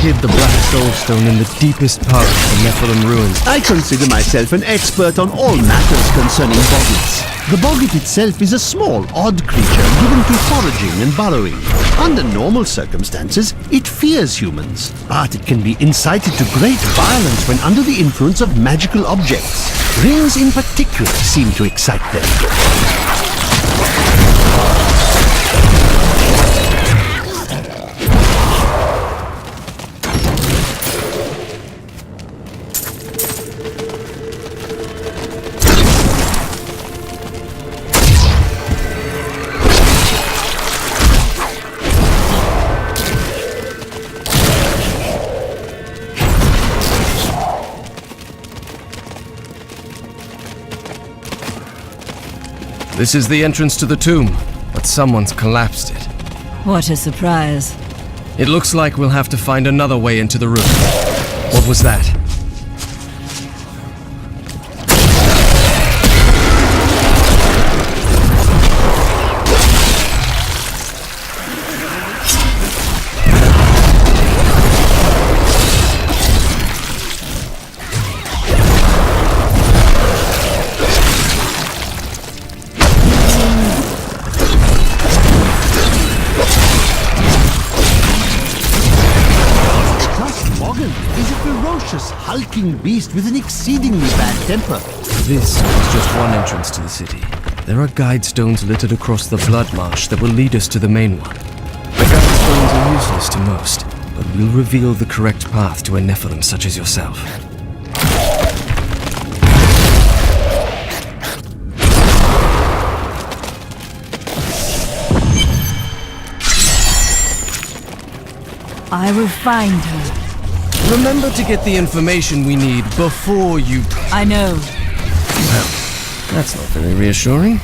hid the Black Soul Stone in the deepest part of the Nephilim ruins. I consider myself an expert on all matters concerning boggits. The boggit itself is a small, odd creature given to foraging and burrowing. Under normal circumstances, it fears humans, but it can be incited to great violence when under the influence of magical objects. Rings in particular seem to excite them. This is the entrance to the tomb, but someone's collapsed it. What a surprise. It looks like we'll have to find another way into the room. What was that? Hulking beast with an exceedingly bad temper. This is just one entrance to the city. There are guide stones littered across the blood marsh that will lead us to the main one. The guide stones are useless to most, but will reveal the correct path to a Nephilim such as yourself. I will find her. Remember to get the information we need before you... I know. Well, that's not very reassuring.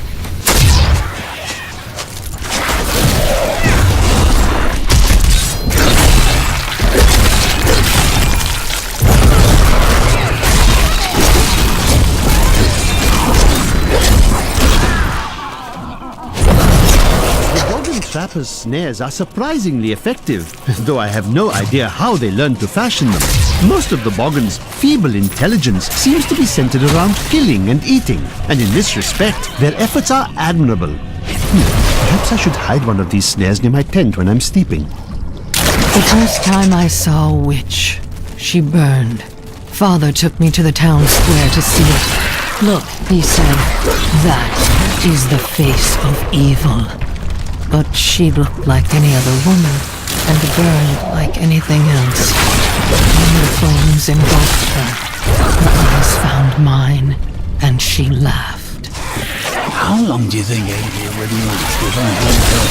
Trappers' snares are surprisingly effective, though I have no idea how they learned to fashion them. Most of the Boggan's feeble intelligence seems to be centered around killing and eating, and in this respect, their efforts are admirable. Perhaps I should hide one of these snares near my tent when I'm sleeping. The first time I saw a witch, she burned. Father took me to the town square to see it. Look, he said, that is the face of evil. But she looked like any other woman, and burned like anything else. When the flames engulfed her, her eyes found mine, and she laughed. How long do you think Avia would last if I held her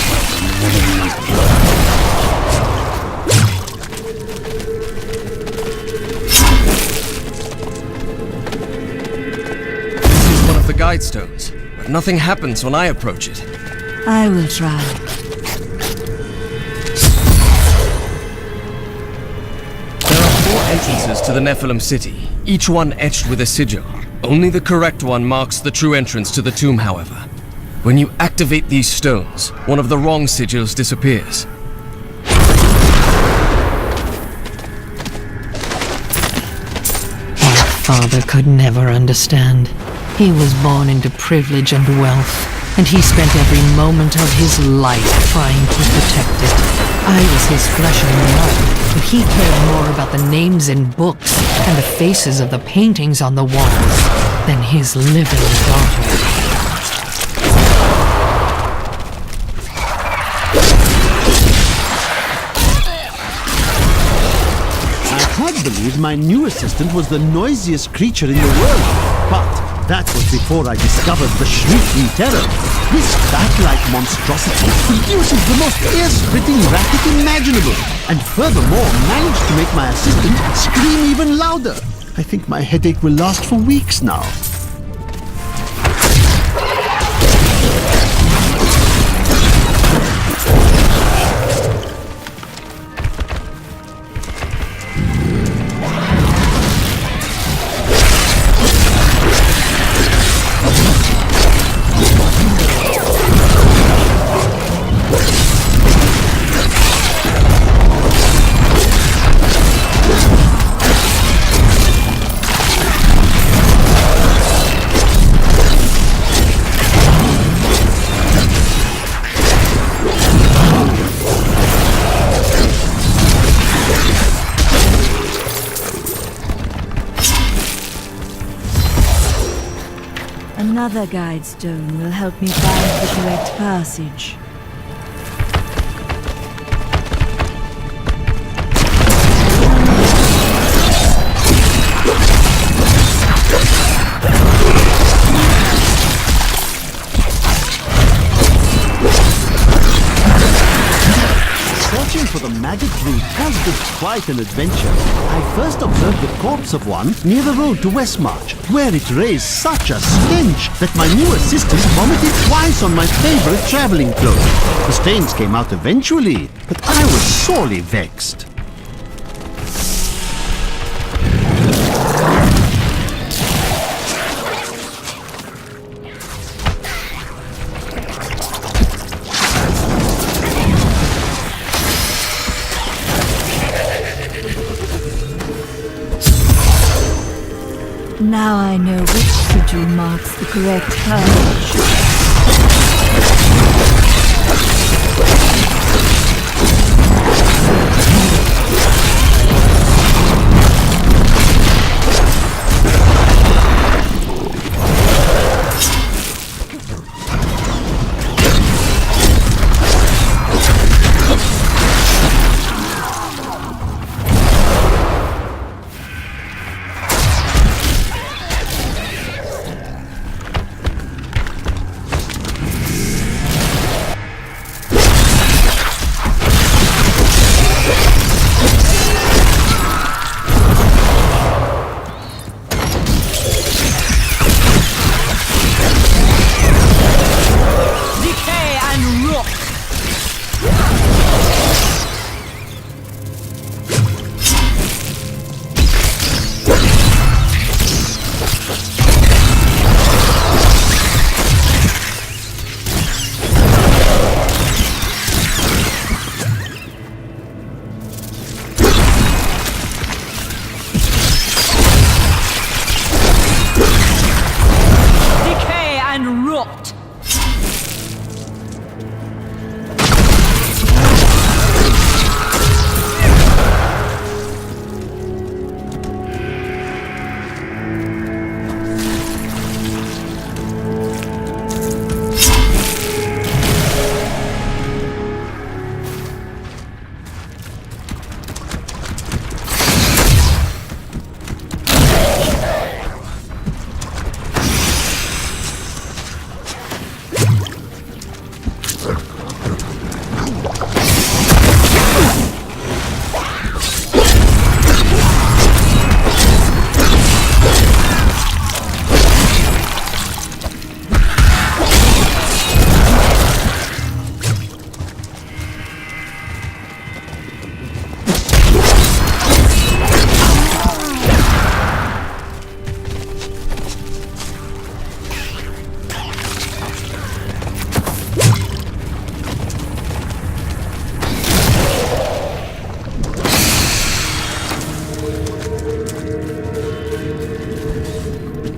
This is one of the guide stones, but nothing happens when I approach it. I will try. There are 4 entrances to the Nephilim city, each one etched with a sigil. Only the correct one marks the true entrance to the tomb, however. When you activate these stones, one of the wrong sigils disappears. My father could never understand. He was born into privilege and wealth, and he spent every moment of his life trying to protect it. I was his flesh and blood, but he cared more about the names in books and the faces of the paintings on the walls than his living daughter. I had believed my new assistant was the noisiest creature in the world, but that was before I discovered the shrieking terror. This bat-like monstrosity produces the most ear-splitting racket imaginable, and furthermore managed to make my assistant scream even louder. I think my headache will last for weeks now. Another guide stone will help me find the correct passage. Searching for the magic root has been quite an adventure. I first observed the corpse of one near the road to Westmarch, where it raised such a stench that my new assistant vomited twice on my favorite traveling cloak. The stains came out eventually, but I was sorely vexed. Now I know which sigil marks the correct passage.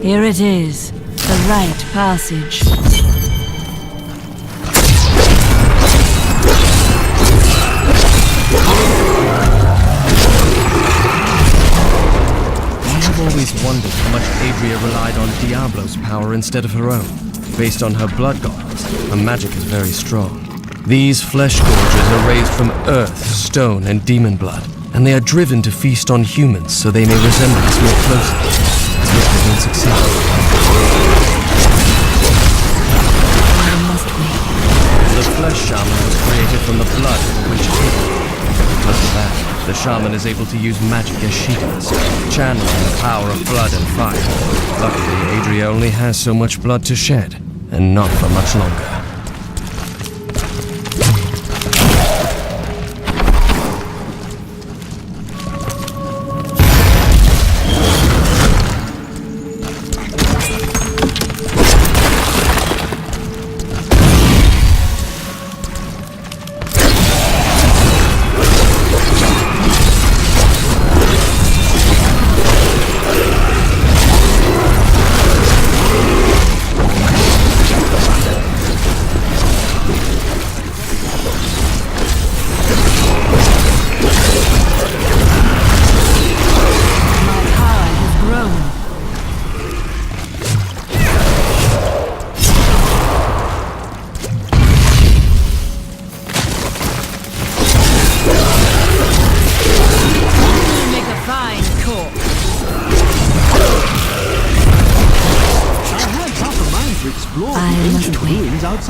Here it is, the right passage. I've always wondered how much Adria relied on Diablo's power instead of her own. Based on her blood gods, her magic is very strong. These flesh gorges are raised from earth, stone, and demon blood, and they are driven to feast on humans so they may resemble us more closely. Yet they don't succeed. The flesh shaman was created from the blood of a witch's hidden. Because of that, the shaman is able to use magic as she does, channeling the power of blood and fire. Luckily, Adria only has so much blood to shed, and not for much longer.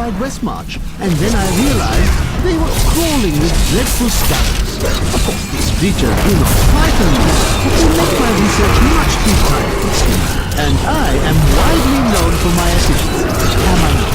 outside Westmarch, and then I realized they were crawling with dreadful scourges. Of course, these creatures do not frighten me, but they make my research much too time-consuming. And I am widely known for my efficiency, am I not?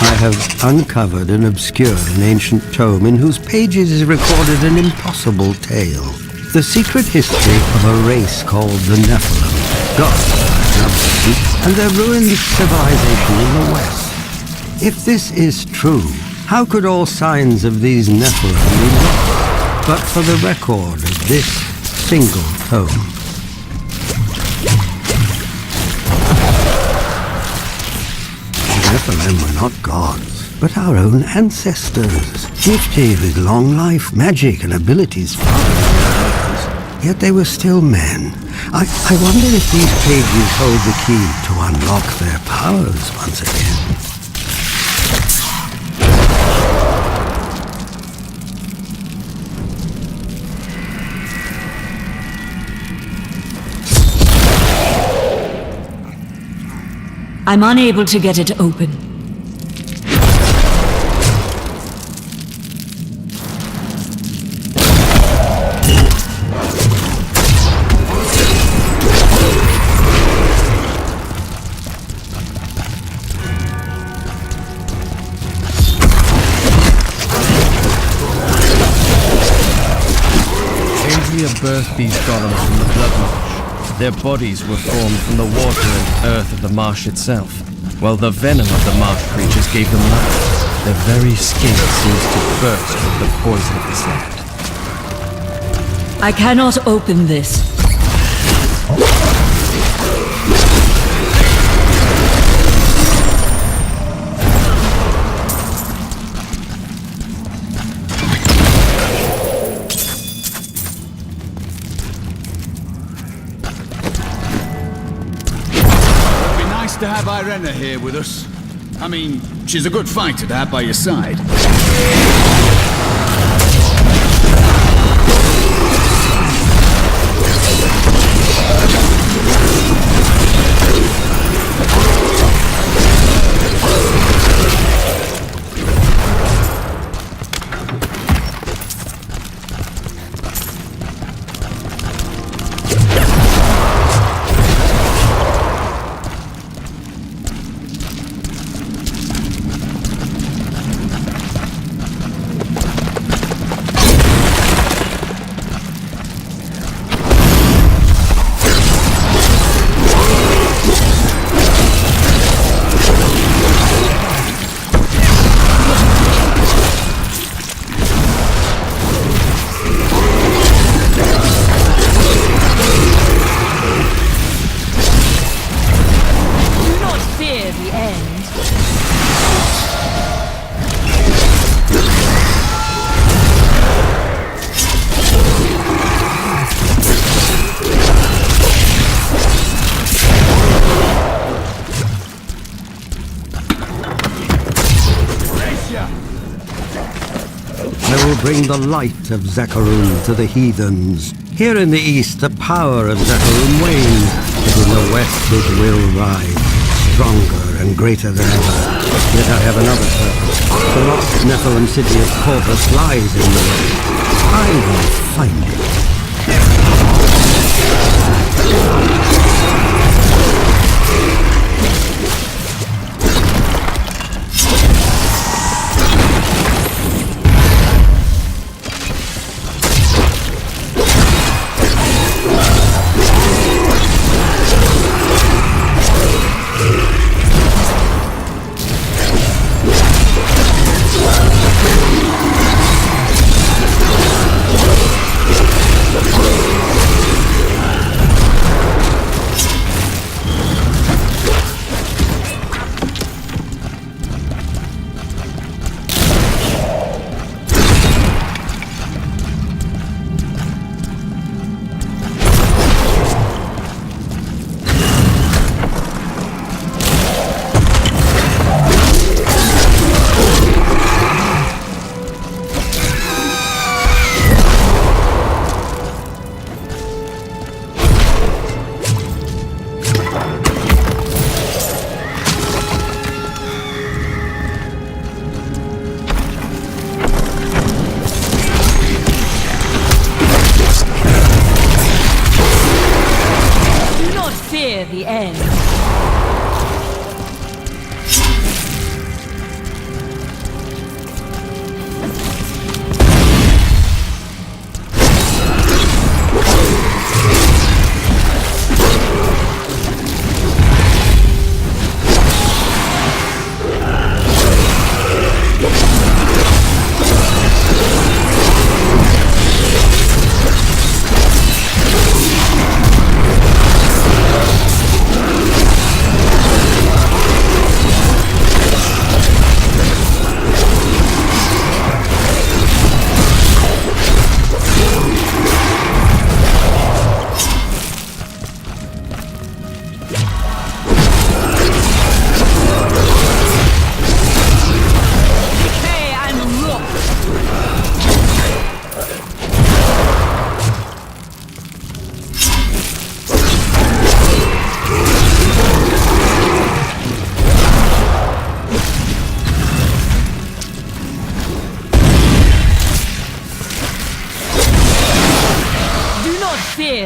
I have uncovered and obscured an ancient tome in whose pages is recorded an impossible tale. The secret history of a race called the Nephilim, gods, and their ruined civilization in the West. If this is true, how could all signs of these Nephilim be lost but for the record of this single tome? The Nephilim were not gods, but our own ancestors, gifted with long life, magic, and abilities far beyond ours. Yet they were still men. I wonder if these pages hold the key to unlock their powers once again. I'm unable to get it open. Andrea birthed these golems from the blood marsh. Their bodies were formed from the water and earth of the marsh itself, while the venom of the marsh creatures gave them life. Their very skin seems to burst with the poison of this land. I cannot open this. To have Irena here with us. I mean, she's a good fighter to have by your side. I will bring the light of Zakharum to the heathens. Here in the east, the power of Zakharum wanes, but in the west it will rise, stronger and greater than ever. Yet I have another purpose. The lost Nephilim city of Corvus lies in the west. I will find it.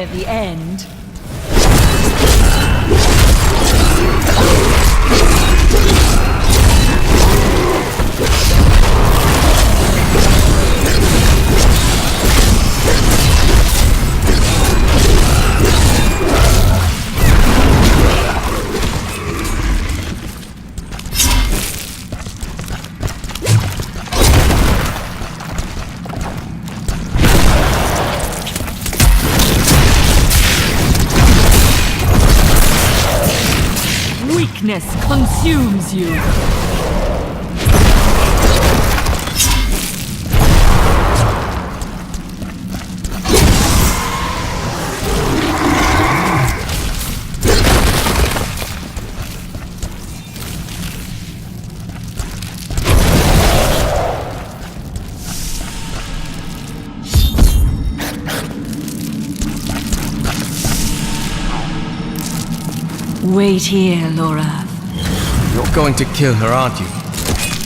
near the end. Weakness consumes you. Wait here, Laura. You're going to kill her, aren't you?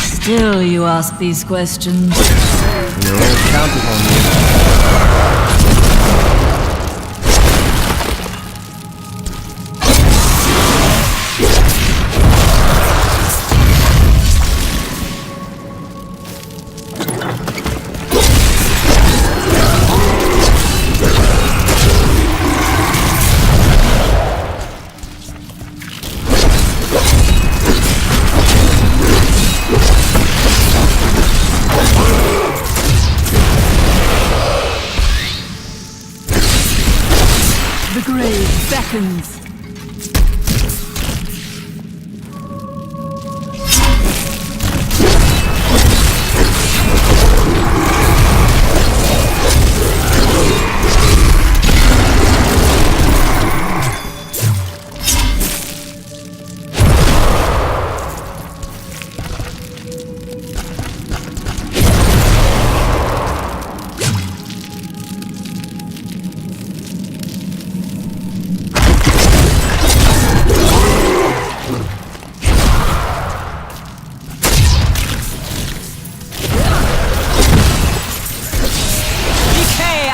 Still you ask these questions. We're all counting on you. The grave beckons.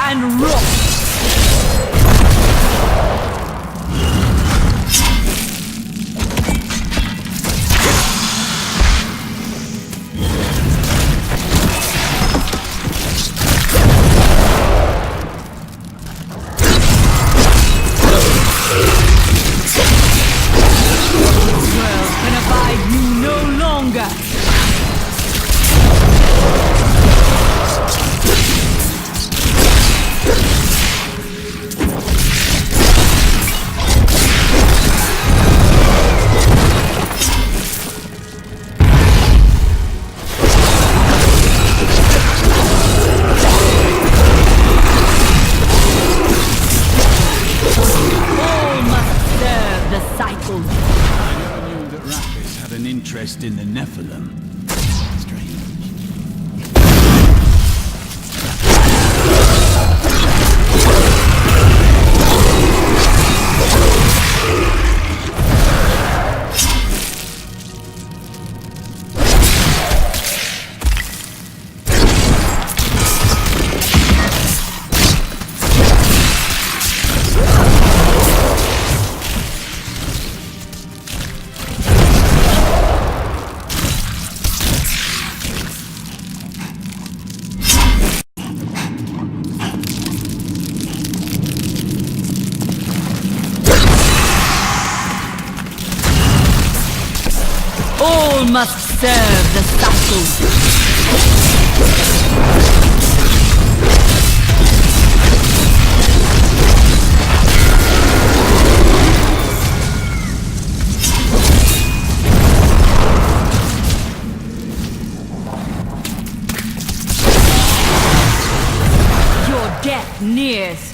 And rot. The world can abide you no longer. Interest in the Nephilim. Strange. All must serve the cycle. Your death nears.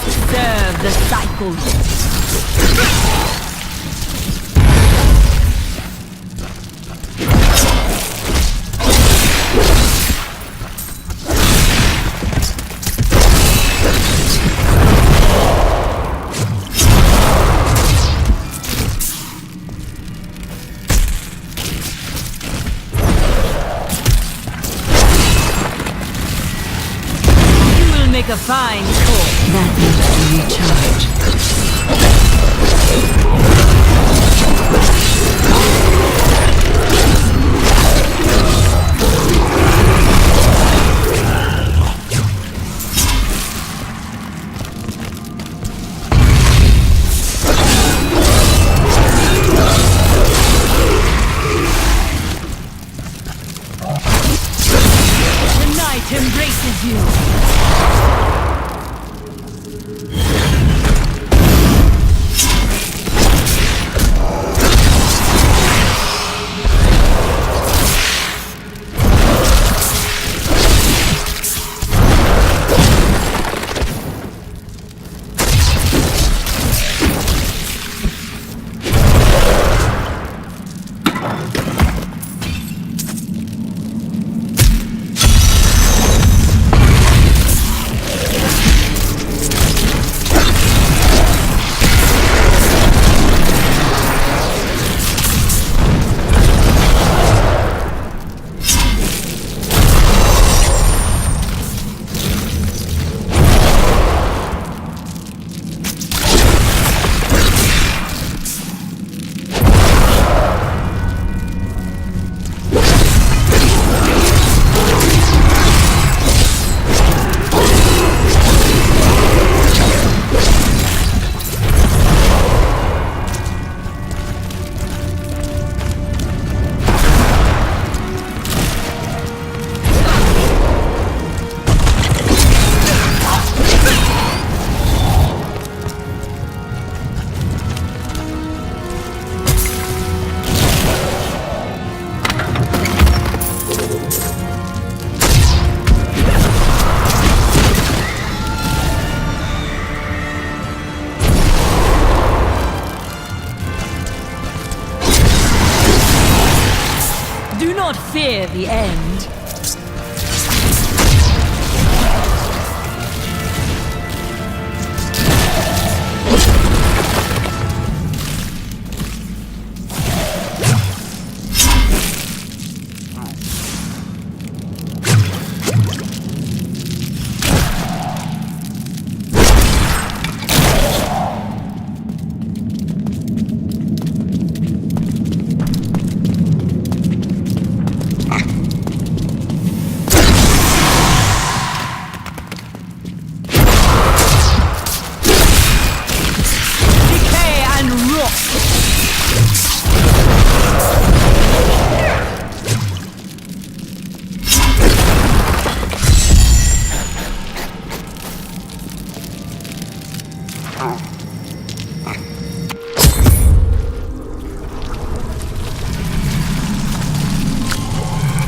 Serve the cycle. Make a fine call. That needs to recharge. The night embraces you. Do not fear the end.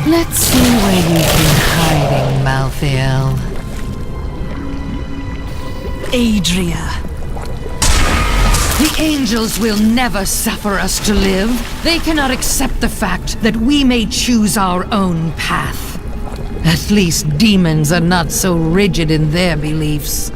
Let's see where you've been hiding, Malthael. Adria. The angels will never suffer us to live. They cannot accept the fact that we may choose our own path. At least demons are not so rigid in their beliefs.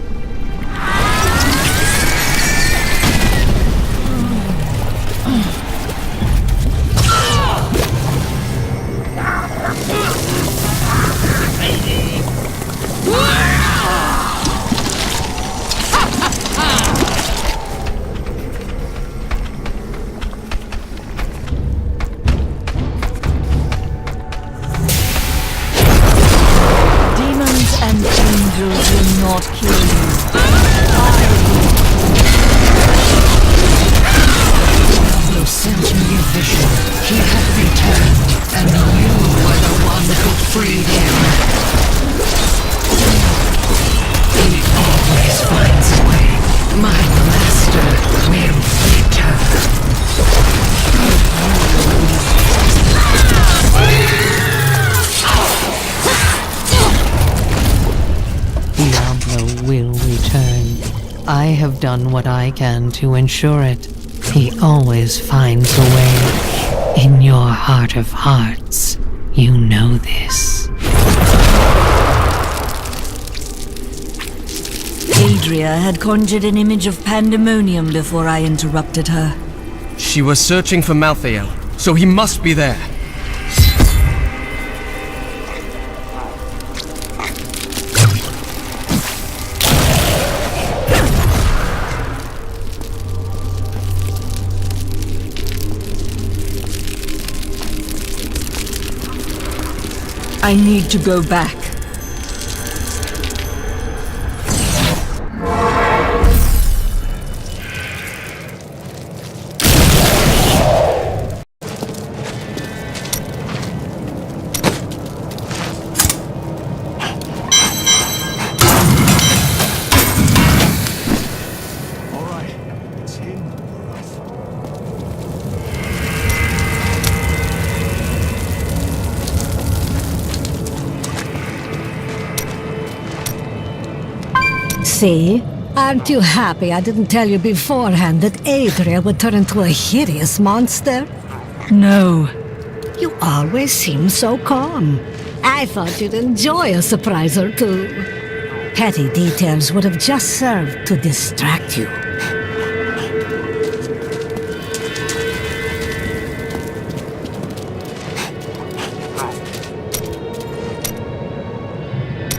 Demons and angels will not kill you. have done what I can to ensure it. He always finds a way. In your heart of hearts, you know this. Adria had conjured an image of pandemonium before I interrupted her. She was searching for Malthael, so he must be there. I need to go back. See? Aren't you happy I didn't tell you beforehand that Adria would turn into a hideous monster? No. You always seem so calm. I thought you'd enjoy a surprise or two. Petty details would have just served to distract you.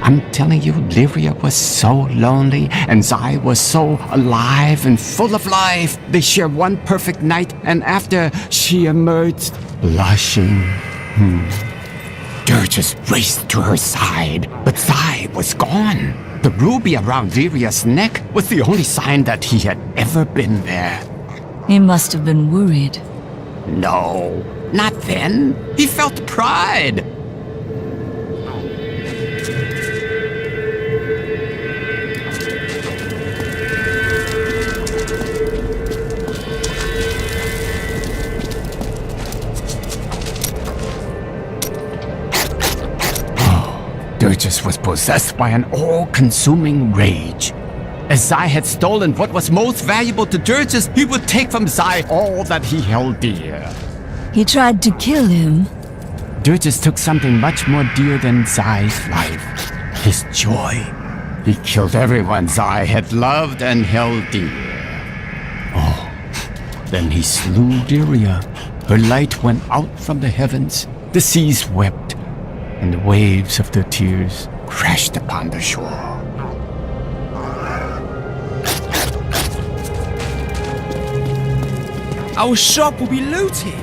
I'm telling you, Lyria was so lonely, and Zai was so alive and full of life. They shared one perfect night, and after she emerged, blushing. Dirges raced to her side, but Zai was gone. The ruby around Lyria's neck was the only sign that he had ever been there. He must have been worried. No, not then. He felt pride. Dirges was possessed by an all-consuming rage. As Zai had stolen what was most valuable to Dirges, he would take from Zai all that he held dear. He tried to kill him. Dirges took something much more dear than Zai's life. His joy. He killed everyone Zai had loved and held dear. Oh, then he slew Lyria. Her light went out from the heavens. The seas wept, and the waves of their tears crashed upon the shore. Our shop will be looted.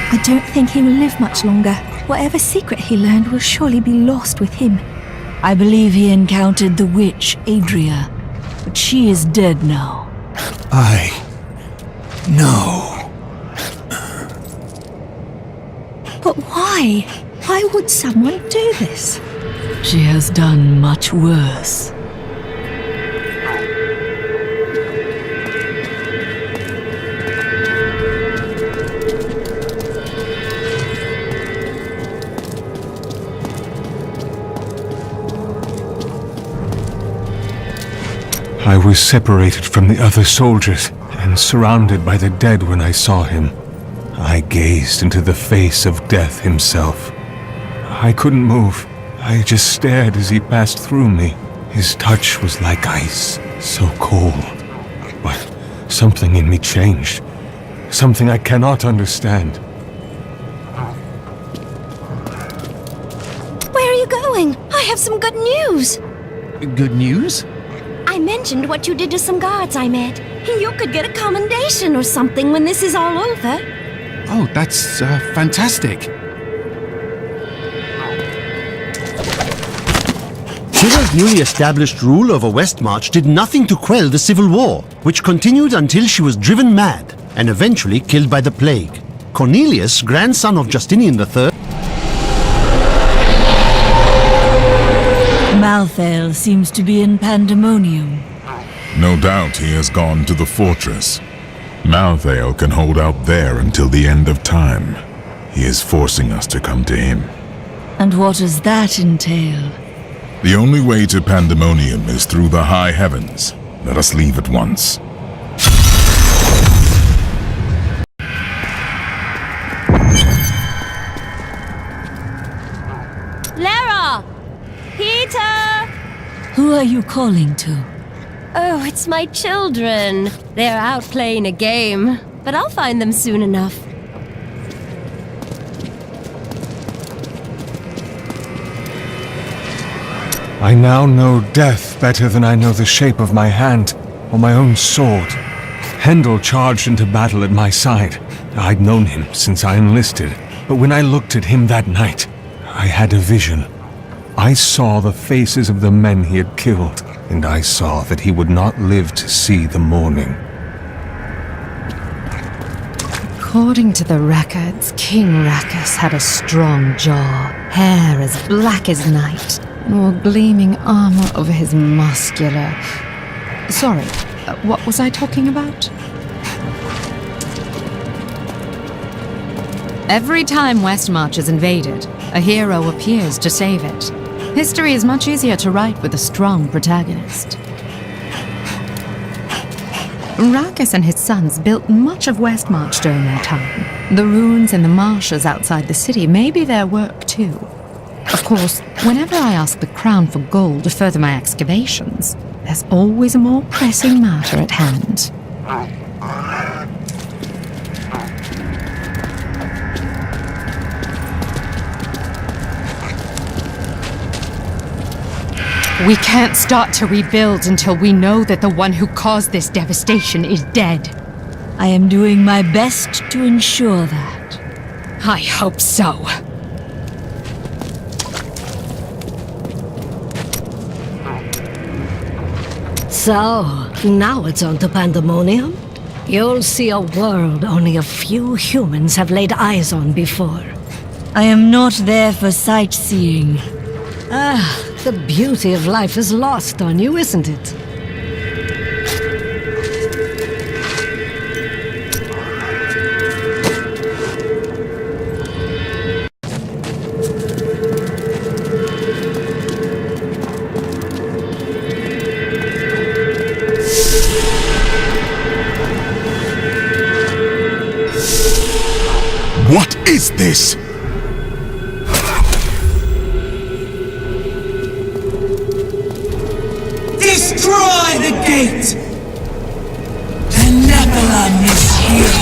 I don't think he will live much longer. Whatever secret he learned will surely be lost with him. I believe he encountered the witch, Adria, but she is dead now. No. But why? Why would someone do this? She has done much worse. I was separated from the other soldiers and surrounded by the dead when I saw him. I gazed into the face of death himself. I couldn't move. I just stared as he passed through me. His touch was like ice, so cold. But something in me changed. Something I cannot understand. Where are you going? I have some good news. Good news? I mentioned what you did to some guards I met. You could get a commendation or something when this is all over. Oh, that's fantastic. Shira's newly established rule over Westmarch did nothing to quell the civil war, which continued until she was driven mad and eventually killed by the plague. Cornelius, grandson of Justinian III, Malthael seems to be in pandemonium. No doubt he has gone to the fortress. Malthael can hold out there until the end of time. He is forcing us to come to him. And what does that entail? The only way to Pandemonium is through the high heavens. Let us leave at once. Lara! Peter! Who are you calling to? Oh, it's my children. They're out playing a game, but I'll find them soon enough. I now know death better than I know the shape of my hand or my own sword. Hendel charged into battle at my side. I'd known him since I enlisted, but when I looked at him that night, I had a vision. I saw the faces of the men he had killed, and I saw that he would not live to see the morning. According to the records, King Rakus had a strong jaw, hair as black as night, and wore gleaming armor over his muscular... Sorry, what was I talking about? Every time Westmarch is invaded, a hero appears to save it. History is much easier to write with a strong protagonist. Rakus and his sons built much of Westmarch during their time. The ruins and the marshes outside the city may be their work too. Of course, whenever I ask the Crown for gold to further my excavations, there's always a more pressing matter at hand. We can't start to rebuild until we know that the one who caused this devastation is dead. I am doing my best to ensure that. I hope so. So, now it's on to Pandemonium. You'll see a world only a few humans have laid eyes on before. I am not there for sightseeing. The beauty of life is lost on you, isn't it? What is this? Destroy the gate! The Nephilim is here!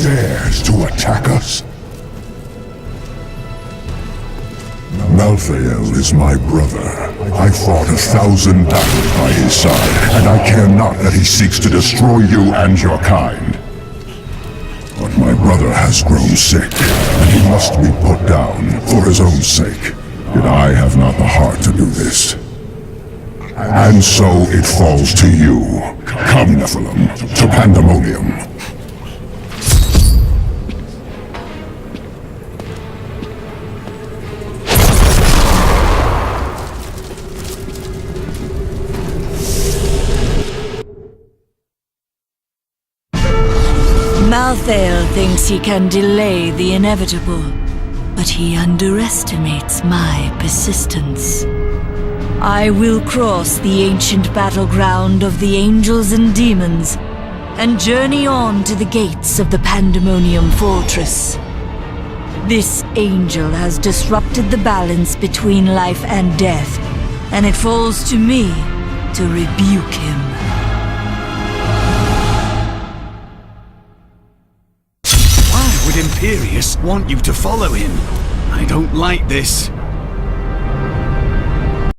Dares to attack us? Malthael is my brother. I fought 1,000 battles by his side, and I care not that he seeks to destroy you and your kind. But my brother has grown sick, and he must be put down for his own sake. Yet I have not the heart to do this. And so it falls to you. Come, Nephilim, to Pandemonium. Malthael thinks he can delay the inevitable, but he underestimates my persistence. I will cross the ancient battleground of the angels and demons and journey on to the gates of the Pandemonium Fortress. This angel has disrupted the balance between life and death, and it falls to me to rebuke him. Why would Imperius want you to follow him? I don't like this.